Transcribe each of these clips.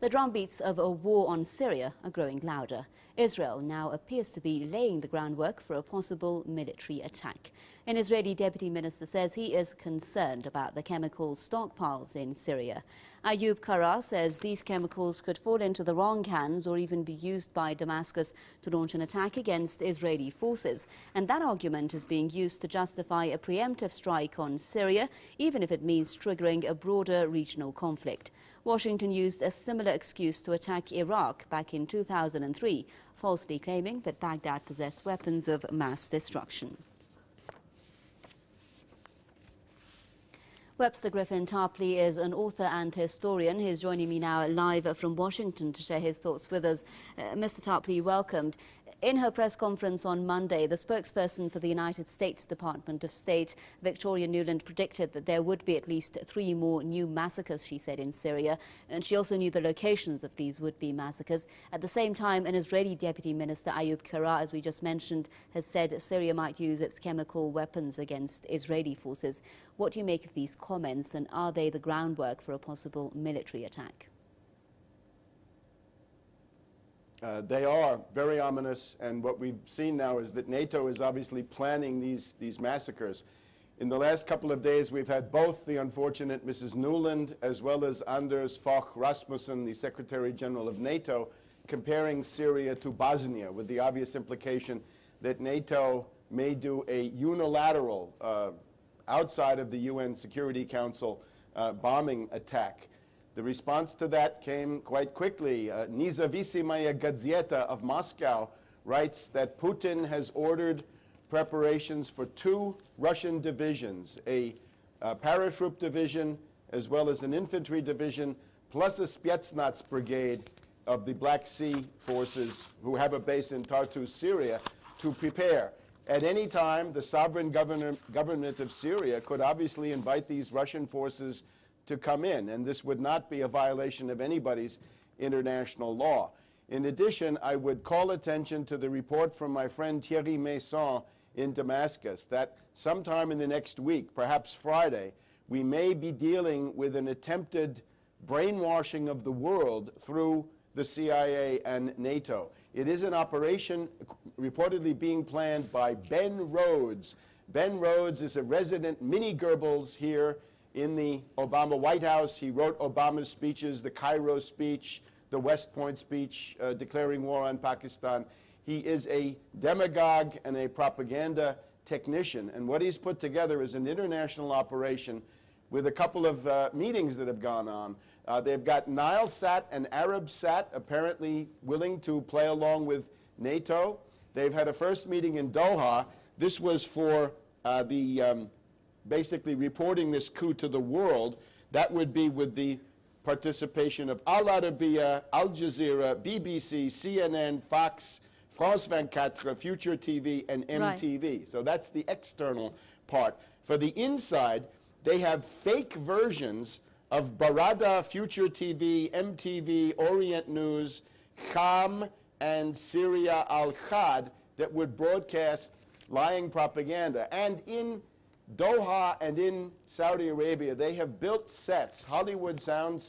The drumbeats of a war on Syria are growing louder. Israel now appears to be laying the groundwork for a possible military attack. An Israeli deputy minister says he is concerned about the chemical stockpiles in Syria. Ayoob Kara says these chemicals could fall into the wrong hands or even be used by Damascus to launch an attack against Israeli forces. And that argument is being used to justify a preemptive strike on Syria, even if it means triggering a broader regional conflict. Washington used a similar excuse to attack Iraq back in 2003, falsely claiming that Baghdad possessed weapons of mass destruction. Webster Griffin Tarpley is an author and historian. He's joining me now live from Washington to share his thoughts with us. Mr. Tarpley, welcomed. In her press conference on Monday, the spokesperson for the United States Department of State, Victoria Nuland, predicted that there would be at least 3 more new massacres, she said, in Syria. And she also knew the locations of these would-be massacres. At the same time, an Israeli Deputy Minister, Ayoob Kara, as we just mentioned, has said Syria might use its chemical weapons against Israeli forces. What do you make of these comments, and are they the groundwork for a possible military attack? They are very ominous, and what we've seen now is that NATO is obviously planning these massacres. In the last couple of days, we've had both the unfortunate Mrs. Nuland as well as Anders Fogh Rasmussen, the Secretary General of NATO, comparing Syria to Bosnia, with the obvious implication that NATO may do a unilateral, outside of the UN Security Council, bombing attack. The response to that came quite quickly. Nezavisimaya Gazeta of Moscow writes that Putin has ordered preparations for 2 Russian divisions, a paratroop division as well as an infantry division, plus a Spetsnaz brigade of the Black Sea forces who have a base in Tartus, Syria, to prepare. At any time, the sovereign government of Syria could obviously invite these Russian forces to come in, and this would not be a violation of anybody's international law. In addition, I would call attention to the report from my friend Thierry Maison in Damascus that sometime in the next week, perhaps Friday, we may be dealing with an attempted brainwashing of the world through the CIA and NATO. It is an operation reportedly being planned by Ben Rhodes. Ben Rhodes is a resident mini Goebbels here in the Obama White House. He wrote Obama's speeches, the Cairo speech, the West Point speech declaring war on Pakistan. He is a demagogue and a propaganda technician. And what he's put together is an international operation with a couple of meetings that have gone on. They've got Nilesat and Arabsat apparently willing to play along with NATO. They've had a first meeting in Doha. This was for basically reporting this coup to the world. That would be with the participation of Al Arabiya, Al Jazeera, BBC, CNN, Fox, France 24, Future TV, and MTV. Right. So that's the external part. For the inside, they have fake versions of Barada, Future TV, MTV, Orient News, Kham, and Syria Al-Khad that would broadcast lying propaganda. And in Doha and in Saudi Arabia, they have built sets, Hollywood sound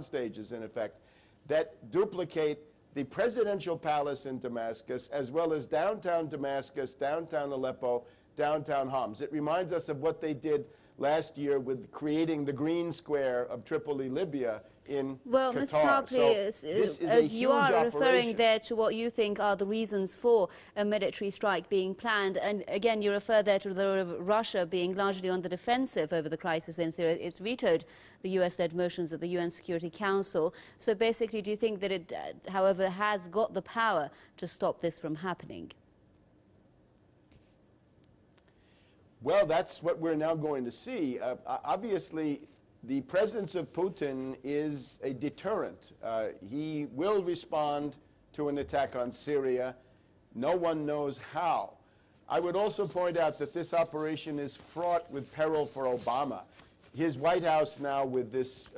stages in effect, that duplicate the presidential palace in Damascus, as well as downtown Damascus, downtown Aleppo, downtown Homs. It reminds us of what they did last year with creating the Green Square of Tripoli, Libya, in Well, Qatar. Mr. Tarpley, So as you are operation. referring there to what you think are the reasons for a military strike being planned, and again you refer there to the role of Russia being largely on the defensive over the crisis in Syria. It's vetoed the US-led motions of the UN Security Council. So basically, do you think that it, however, has got the power to stop this from happening? Well, that's what we're now going to see. Obviously, the presence of Putin is a deterrent. He will respond to an attack on Syria. No one knows how. I would also point out that this operation is fraught with peril for Obama. His White House now, with this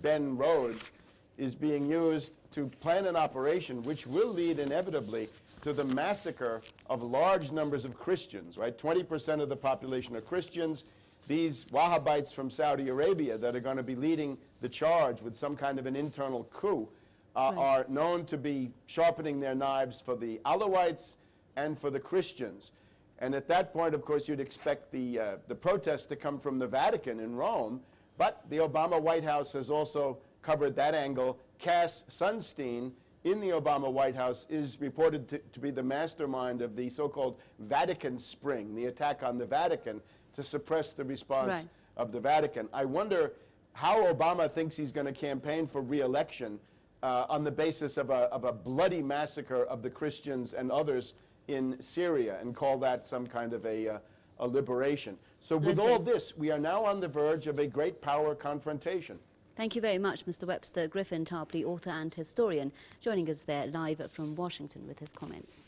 Ben Rhodes, is being used to plan an operation which will lead inevitably to the massacre of large numbers of Christians, right? 20% of the population are Christians. These Wahhabites from Saudi Arabia that are going to be leading the charge with some kind of an internal coup are known to be sharpening their knives for the Alawites and for the Christians. And at that point, of course, you'd expect the protests to come from the Vatican in Rome, but the Obama White House has also covered that angle. Cass Sunstein in the Obama White House is reported to be the mastermind of the so-called Vatican Spring, the attack on the Vatican to suppress the response of the Vatican. I wonder how Obama thinks he's going to campaign for re-election on the basis of a bloody massacre of the Christians and others in Syria, and call that some kind of a liberation. So with all this, we are now on the verge of a great power confrontation. Thank you very much, Mr. Webster. Griffin Tarpley, author and historian, joining us there live from Washington with his comments.